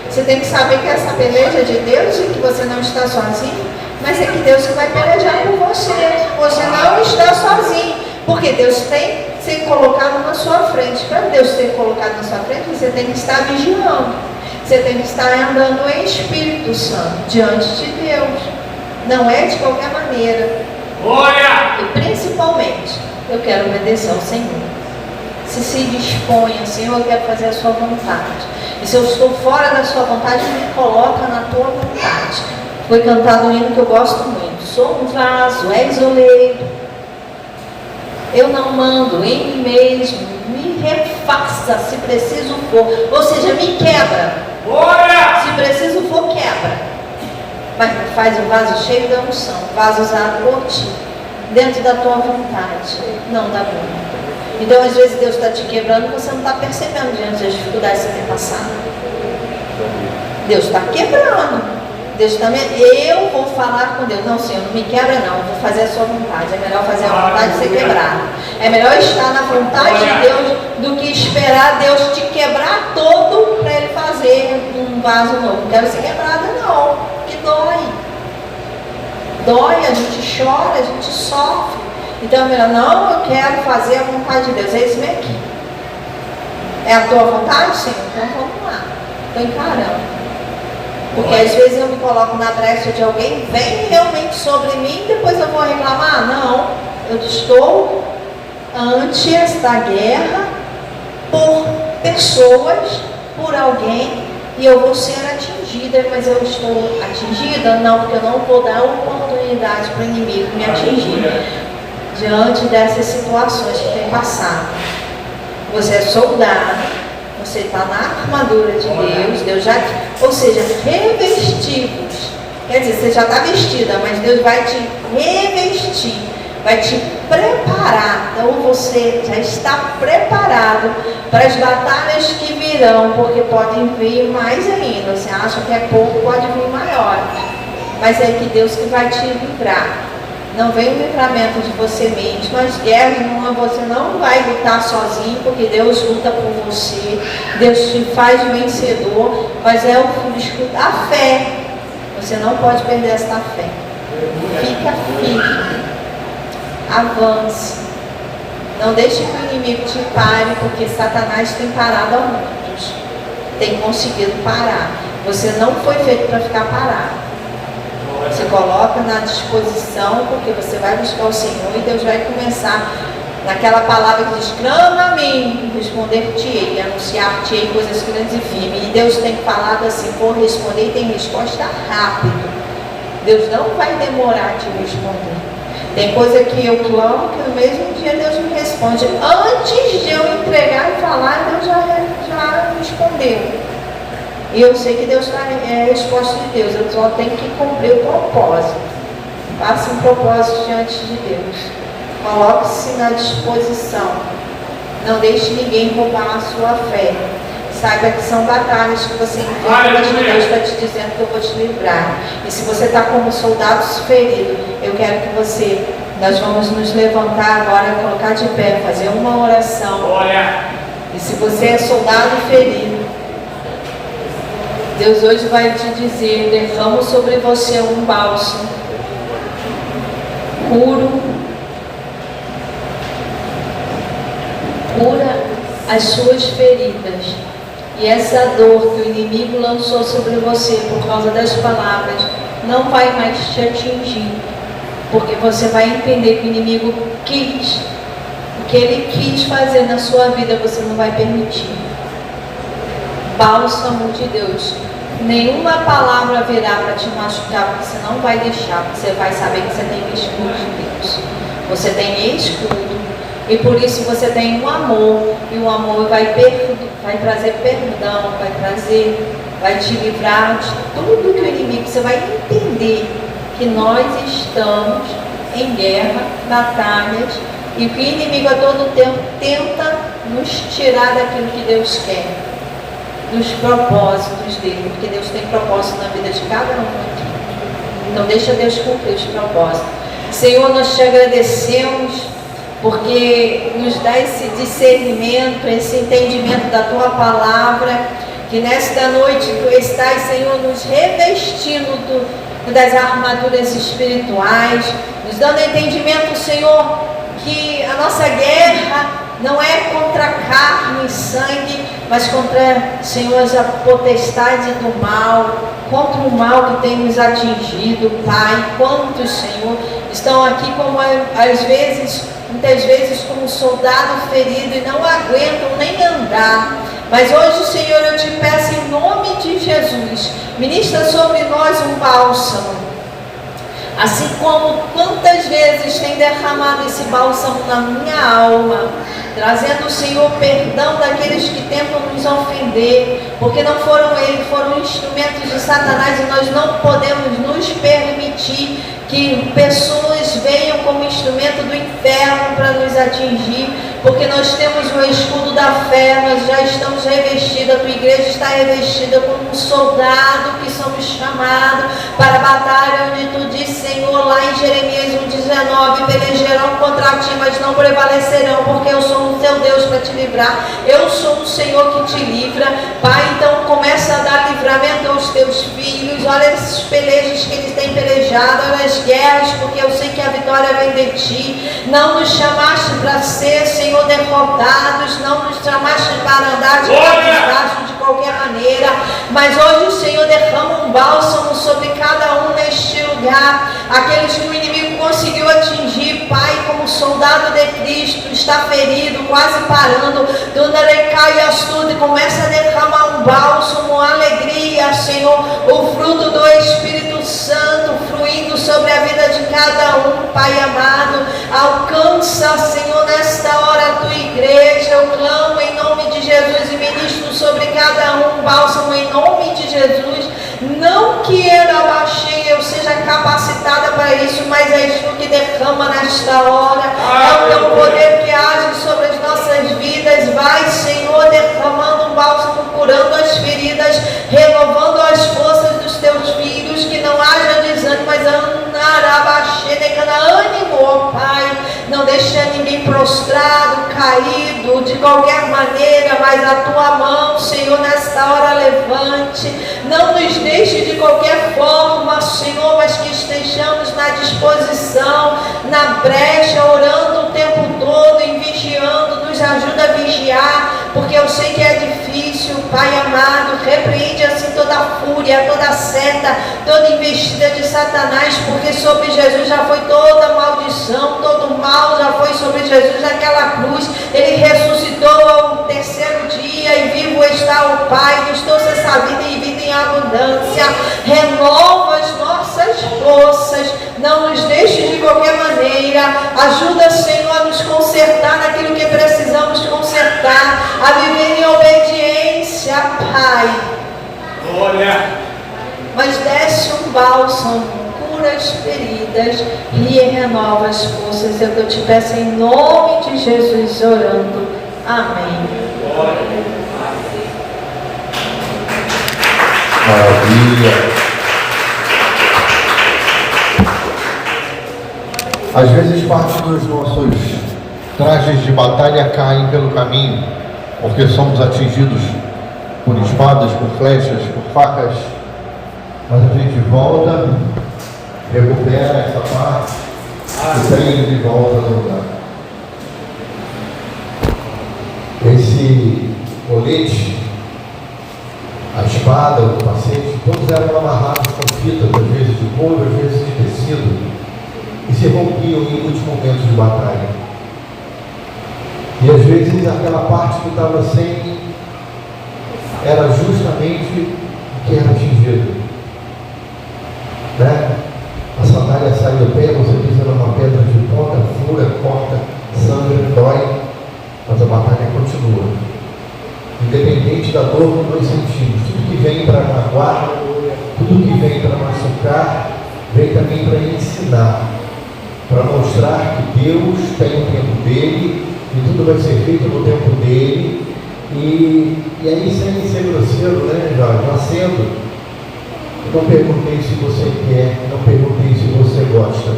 S3: Você tem que saber que essa peleja é de Deus e que você não está sozinho, mas é que Deus que vai pelejar por você. Você não está sozinho, porque Deus tem ser colocado na sua frente. Para Deus ser colocado na sua frente, você tem que estar vigiando. Você tem que estar andando em Espírito Santo, diante de Deus. Não é de qualquer maneira.
S2: Glória!
S3: E principalmente, eu quero obedecer ao Senhor. Se disponha: Senhor, eu quero fazer a sua vontade. E se eu estou fora da sua vontade, me coloca na tua vontade. Foi cantado um hino que eu gosto muito: sou um vaso, és oleiro. Eu não mando em mim mesmo, me refaça se preciso for. Ou seja, me quebra.
S2: Glória!
S3: Se preciso for, quebra. Mas faz o vaso cheio da unção, vaso usado por ti, dentro da tua vontade, não da minha. Então, às vezes, Deus está te quebrando e você não está percebendo diante das dificuldades que você tem passado. Deus está quebrando. Deus está eu vou falar com Deus: não, Senhor, não me quebra não, eu vou fazer a sua vontade. É melhor fazer a vontade de ser quebrado. É melhor estar na vontade de Deus do que esperar Deus te quebrar todo para Ele fazer um vaso novo. Não quero ser quebrada não, que dói. Dói, a gente chora, a gente sofre. Então é melhor: não, eu quero fazer a vontade de Deus. É isso mesmo aqui. É a tua vontade, Senhor? Então vamos lá. Estou encarando. Porque às vezes eu me coloco na brecha de alguém, vem realmente sobre mim, depois eu vou reclamar? Não, eu estou ante esta guerra por pessoas, por alguém, e eu vou ser atingida. Mas eu estou atingida? Não, porque eu não vou dar oportunidade para o inimigo me atingir diante dessas situações que tem passado. Você é soldado, você está na armadura de Deus, Deus já, ou seja, revestidos. Quer dizer, você já está vestida, mas Deus vai te revestir, vai te preparar. Então você já está preparado para as batalhas que virão, porque podem vir mais ainda. Você acha que é pouco, pode vir maior. Mas é que Deus que vai te livrar. Não vem o livramento de você mesmo. As guerras você não vai lutar sozinho, porque Deus luta por você. Deus te faz vencedor. Mas é o fruto da fé. Você não pode perder esta fé. Fica firme. Avance. Não deixe que o inimigo te pare, porque Satanás tem parado a muitos. Tem conseguido parar. Você não foi feito para ficar parado. Se coloca na disposição, porque você vai buscar o Senhor e Deus vai começar naquela palavra que diz: clama a mim, responder-te-ei, anunciar-te-ei coisas grandes e firmes. E Deus tem falado assim: vou responder, e tem resposta rápido. Deus não vai demorar a te responder. Tem coisa que eu clamo que no mesmo dia Deus me responde. Antes de eu entregar e falar, Deus já respondeu. E eu sei que Deus é a resposta de Deus. Eu só tenho que cumprir o propósito. Faça um propósito diante de Deus. Coloque-se na disposição. Não deixe ninguém roubar a sua fé. Saiba que são batalhas que você enfrenta, mas que Deus está te dizendo que eu vou te livrar. E se você está como soldado ferido, eu quero que nós vamos nos levantar agora, colocar de pé, fazer uma oração. E se você é soldado ferido, Deus hoje vai te dizer: derramo sobre você um bálsamo, cura as suas feridas. E essa dor que o inimigo lançou sobre você por causa das palavras não vai mais te atingir, porque você vai entender que o inimigo quis, o que ele quis fazer na sua vida, você não vai permitir. Bálsamo de Deus. Nenhuma palavra virá para te machucar, porque você não vai deixar. Você vai saber que você tem escudo de Deus. Você tem escudo. E por isso você tem um amor. E o amor vai trazer perdão, vai te livrar de tudo que o inimigo. Você vai entender que nós estamos em guerra, batalhas, e que o inimigo a todo tempo tenta nos tirar daquilo que Deus quer, dos propósitos dele, porque Deus tem propósito na vida de cada um aqui. Então deixa Deus cumprir os propósitos. Senhor, nós te agradecemos porque nos dá esse discernimento, esse entendimento da tua palavra, que nesta noite tu estás, Senhor, nos revestindo das armaduras espirituais, nos dando entendimento, Senhor, que a nossa guerra não é contra carne e sangue, mas contra, Senhor, a potestade do mal, contra o mal que tem nos atingido, Pai. Quantos, Senhor, estão aqui como muitas vezes como soldado ferido e não aguentam nem andar. Mas hoje, Senhor, eu te peço em nome de Jesus, ministra sobre nós um bálsamo. Assim como quantas vezes tem derramado esse bálsamo na minha alma, trazendo, Senhor, perdão daqueles que tentam nos ofender, porque não foram eles, foram instrumentos de Satanás, e nós não podemos nos permitir que pessoas venham como instrumento do inferno para nos atingir, porque nós temos o escudo da fé, nós já estamos revestidos, a tua igreja está revestida como um soldado que somos chamados para a batalha, onde tu diz, Senhor, lá em Jeremias 1,19, pelejarão contra ti, mas não prevalecerão, porque eu sou o teu Deus para te livrar, eu sou o Senhor que te livra. Pai, então começa a dar livramento aos teus filhos, olha esses pelejos que eles têm pelejado, olha as guerras, porque eu sei que a vitória vem de ti. Não nos chamaste para ser, Senhor, derrotados, não nos chamaste para andar de cabisbaixo de qualquer maneira, mas hoje, Senhor, derrama um bálsamo sobre cada um neste lugar, aqueles que o inimigo conseguiu atingir, Pai, como soldado de Cristo, está ferido, quase parando, e começa a derramar um bálsamo, alegria, Senhor, o fruto do Espírito Santo fluindo sobre a vida de cada um, Pai amado. Alcança, Senhor, nesta hora a tua igreja. Eu clamo em nome de Jesus e ministro sobre cada um bálsamo em nome de Jesus. Não que eu abaixei, eu seja capacitada para isso, mas és tu que derrama nesta hora. É o teu poder que age sobre as nossas vidas. Vai, Senhor, derramando um bálsamo, curando as feridas, renovando as forças dos teus filhos, que não haja desânimo, mas prostrado, caído, de qualquer maneira, mas a tua mão, Senhor, nesta hora levante. Não nos deixe de qualquer forma, Senhor, mas que estejamos na disposição, na brecha, orando o tempo todo, e vigiando. Nos ajuda a vigiar, porque eu sei que é difícil, Pai amado. Repreende assim toda fúria, toda seta, toda investida de Satanás, porque sobre Jesus já foi toda maldição, todo mal já foi sobre Jesus naquela cruz. Ele ressuscitou ao terceiro dia e vivo está o Pai, nos trouxe essa vida e vida em abundância. Renova as nossas forças, não nos deixe de qualquer maneira. Ajuda, Senhor, a nos consertar naquilo que precisamos consertar, a viver em obediência, Pai.
S2: Glória.
S3: Mas desce um bálsamo, cura as feridas e renova as forças. É o que eu te peço em nome de Jesus, orando. Amém.
S1: Maravilha. Às vezes parte dos nossos trajes de batalha caem pelo caminho, porque somos atingidos por espadas, por flechas, por facas, mas a gente volta, recupera essa parte e treina de volta no lugar. Esse colete, a espada, o capacete, todos eram amarrados com fitas, às vezes de couro, às vezes de tecido, e se rompiam em muitos momentos de batalha. E às vezes aquela parte que estava sem era justamente o que era atingido. Né? A sandália sai do pé, você pisa numa pedra de ponta, fura, corta, sangra, dói, mas a batalha continua. Independente da dor que nós sentimos, tudo que vem para magoar, tudo que vem para machucar, vem também para ensinar, para mostrar que Deus tem o tempo dele e tudo vai ser feito no tempo dele. E aí, sem ser grosseiro, né, já sendo, eu não perguntei se você quer, não perguntei se você gosta,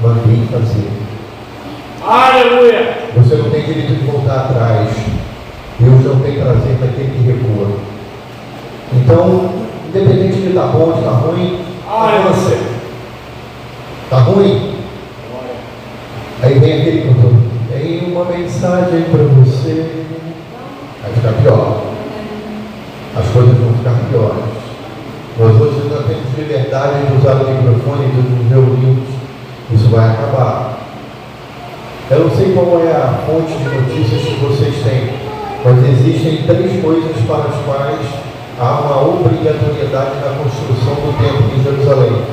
S1: mandei fazer.
S2: Aleluia!
S1: Você não tem direito de voltar atrás. Deus não tem prazer naquele que recua. Então, independente de estar bom, de estar ruim, avança. Está ruim? Aí vem aquele cantor, tem uma mensagem para você. Vai ficar pior. As coisas vão ficar piores. Nós hoje não temos liberdade de usar o microfone e nos reunirmos. Isso vai acabar. Eu não sei qual é a fonte de notícias que vocês têm, mas existem 3 coisas para as quais há uma obrigatoriedade na construção do templo em Jerusalém.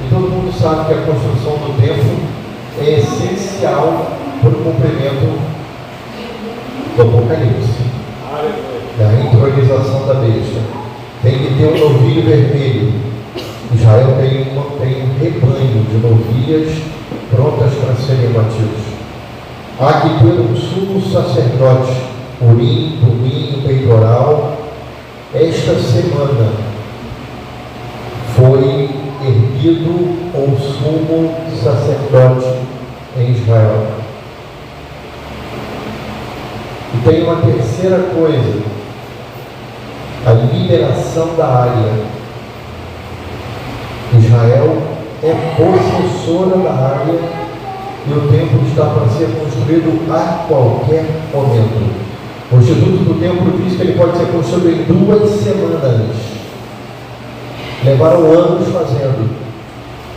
S1: E todo mundo sabe que a construção do templo é essencial para o cumprimento do Apocalipse, da entronização da besta. Tem que ter um novilho vermelho. Israel tem um rebanho de novilhas prontas para serem abatidos. Há que ter um sumo sacerdote, Urim, Tumim, peitoral. Esta semana foi erguido um sumo sacerdote em Israel. E tem uma terceira coisa, a liberação da área. Israel é possessora da área e o templo está para ser construído a qualquer momento. O Instituto do Templo diz que ele pode ser construído em 2 semanas. Levaram anos fazendo,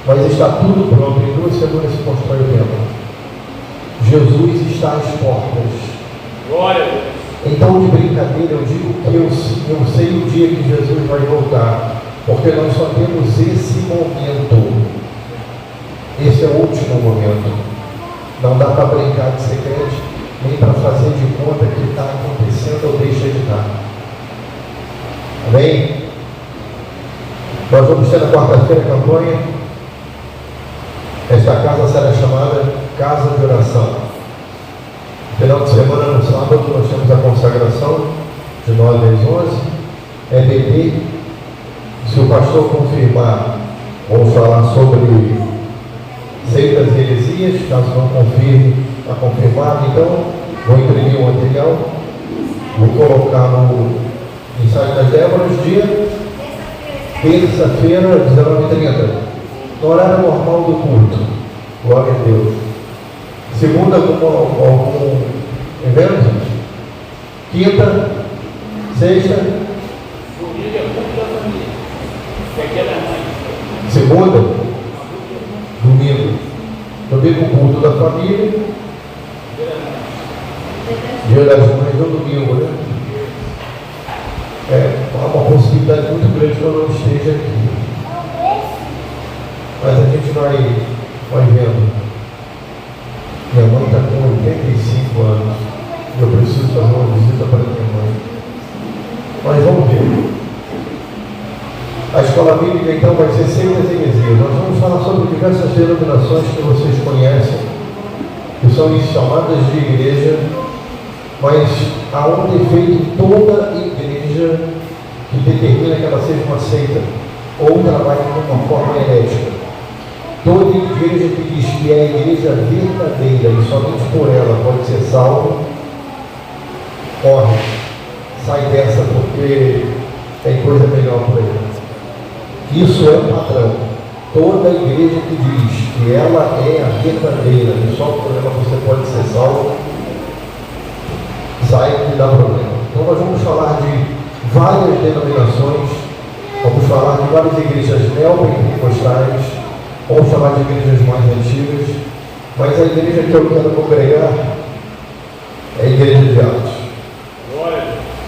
S1: mas está tudo pronto. Em 2 semanas se constrói o templo. Jesus está às portas.
S2: Glória a Deus.
S1: Então, de brincadeira, eu digo que eu sei o dia que Jesus vai voltar, porque nós só temos esse momento. Esse é o último momento. Não dá para brincar de ser crente, nem para fazer de conta que está acontecendo ou deixa de estar. Amém? Nós vamos ter na quarta-feira a campanha. Esta casa será chamada Casa de Oração. Final de semana, no sábado, nós temos a consagração de 9 às 11. EBD, se o pastor confirmar, vamos falar sobre seitas e heresias. Caso não confirme, está confirmado. Então, vou imprimir o material, vou colocar no ensaio das Déboras, dia terça-feira, 19h30, no horário normal do culto. Glória a Deus. Segunda, algum evento? Quinta, sexta? Segunda? Domingo. Domingo, culto da família. Dia das Mães no domingo, né? Há uma possibilidade muito grande que eu não esteja aqui. Mas a gente vai vendo. Minha mãe está com 85 anos. Eu preciso fazer uma visita para minha mãe. Mas vamos ver. A escola bíblica então vai ser Seitas e Heresias. Nós vamos falar sobre diversas denominações que vocês conhecem, que são chamadas de igreja, mas há um defeito em toda igreja que determina que ela seja uma seita ou trabalhe de uma forma herética. Toda igreja que diz que é a igreja verdadeira e somente por ela pode ser salvo, corre, sai dessa porque tem coisa melhor por aí. Isso é padrão. Toda igreja que diz que ela é a verdadeira e só por ela você pode ser salvo, sai e dá problema. Então nós vamos falar de várias denominações, vamos falar de várias igrejas neopentecostais, vamos falar de igrejas mais antigas, mas a igreja que eu quero congregar é a igreja de Atos,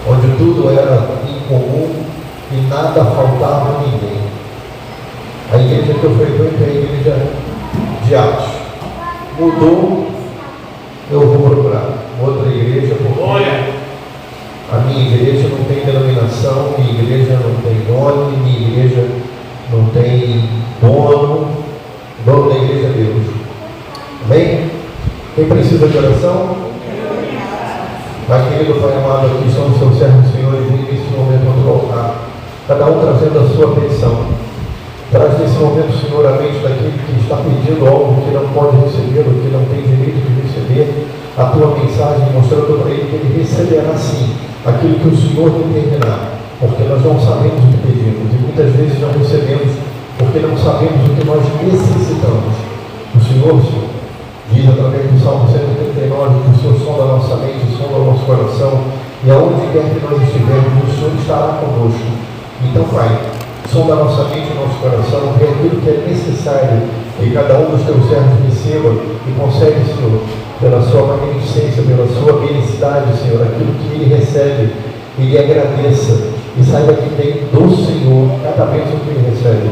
S1: onde tudo era incomum e nada faltava a ninguém. A igreja que eu frequento é a igreja de Atos. Mudou, eu vou procurar outra igreja, porque a minha igreja não tem denominação, minha igreja não tem nome, minha igreja não tem dono. O dono da igreja é Deus. Amém? Quem precisa de oração? Pai querido, Pai amado, aqui são os seus servos, senhores, e nesse momento vamos colocar, cada um trazendo a sua petição. Traz nesse momento, Senhor, a mente daquele que está pedindo algo que não pode receber, ou que não tem direito de receber, a tua mensagem, mostrando para ele que ele receberá sim aquilo que o Senhor determinar, porque nós não sabemos o que pedimos, e muitas vezes não recebemos, porque não sabemos o que nós necessitamos. O Senhor diz através do Salmo 139 que o Senhor sonda a nossa mente, sonda o nosso coração, e aonde quer que nós estivermos, o Senhor estará conosco. Então, Pai, sonda a nossa mente e nosso coração, vê aquilo que é necessário que cada um dos teus servos receba e concede, Senhor, pela sua magnificência, pela sua benicidade, Senhor, aquilo que ele recebe, ele agradeça e saiba que tem do Senhor cada bênção que ele recebe.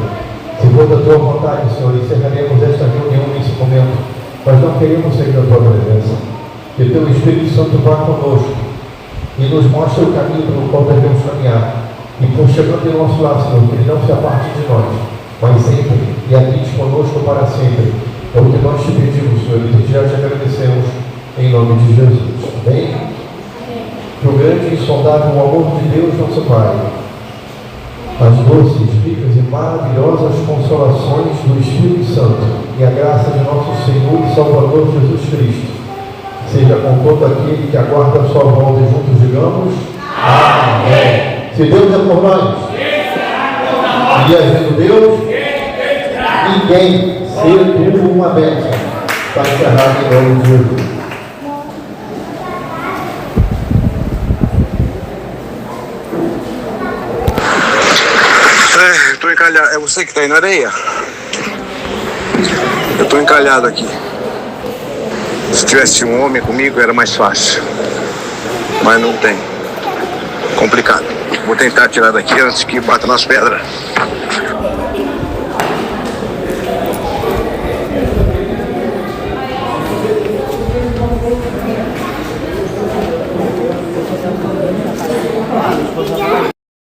S1: Se for da tua vontade, Senhor, encerraremos esta reunião nesse momento, mas não queremos sair da tua presença. Que o teu Espírito Santo vá conosco e nos mostre o caminho pelo qual devemos caminhar. E por chegando de nosso lado, Senhor, que ele não se aparte de nós, mas sempre e habite conosco para sempre. É o que nós te pedimos, Senhor, e já te agradecemos em nome de Jesus. Amém? Que o grande e insondável amor de Deus, nosso Pai, as doces, ricas e maravilhosas consolações do Espírito Santo e a graça de nosso Senhor e Salvador Jesus Cristo seja com todo aquele que aguarda a sua volta, e juntos digamos amém. Se Deus é por nós, e havendo Deus, ninguém, ser tudo uma bênção. Está encerrado em nome de Jesus.
S4: Estou encalhado. É você que está aí na areia? Eu estou encalhado aqui. Se tivesse um homem comigo era mais fácil. Mas não tem. Complicado. Vou tentar tirar daqui antes que bata nas pedras.